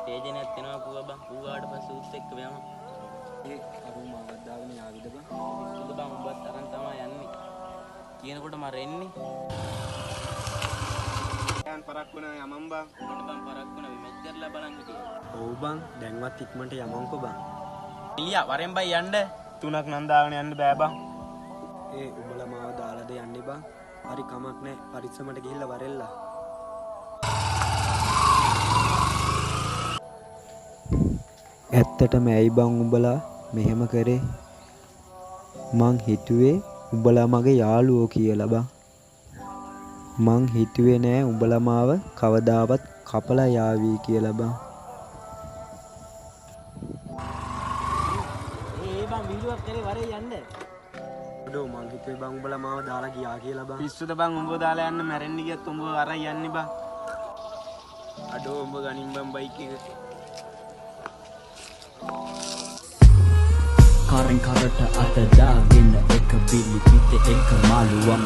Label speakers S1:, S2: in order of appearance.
S1: තේජනයක් වෙනවා පුවා බං. ඌගාට පස්සේ උත් එක්ක යමු.
S2: ඒ අරු මාවත් දාගෙන යාවිද බං?
S1: උද බං උඹත් අරන් තමයි යන්නේ. කියනකොට මරෙන්නේ.
S2: දැන් පරක් වුණා යමම් බං.
S1: මට බං පරක් වුණා මෙච්චර කරලා බලන් හිටියේ.
S2: ඔව් බං දැන්වත් ඉක්මනට යමන්කෝ බං.
S1: එලියා වරෙන් බයි යන්න.
S2: තුනක් නම් දාගෙන යන්න බෑ බං. ඒ උඹලා මාව දාලාද යන්නේ බං? හරි කමක් නෑ පරිස්සමට ගිහිල්ලා වරෙල්ලා. ඇත්තටම ඇයි බං උඹලා මෙහෙම කරේ? මං හිතුවේ උඹලා මගේ යාළුවෝ කියලා බං. මං හිතුවේ නෑ උඹලා මාව කවදාවත් කපලා යාවි කියලා බං.
S1: ඒ බං වීඩියෝක් කරේ වරේ යන්න.
S2: අඩෝ මං හිතුවේ බං උඹලා මාව දාලා ගියා කියලා බං.
S1: පිස්සුද බං උඹව දාලා යන්න මැරෙන්න ගියත් උඹව අරන් යන්නේ බං.
S2: අඩෝ උඹ ගනින් බං බයික් එක.
S3: Karen karata ata daගෙන එක බිලි පිට එක මාළුවම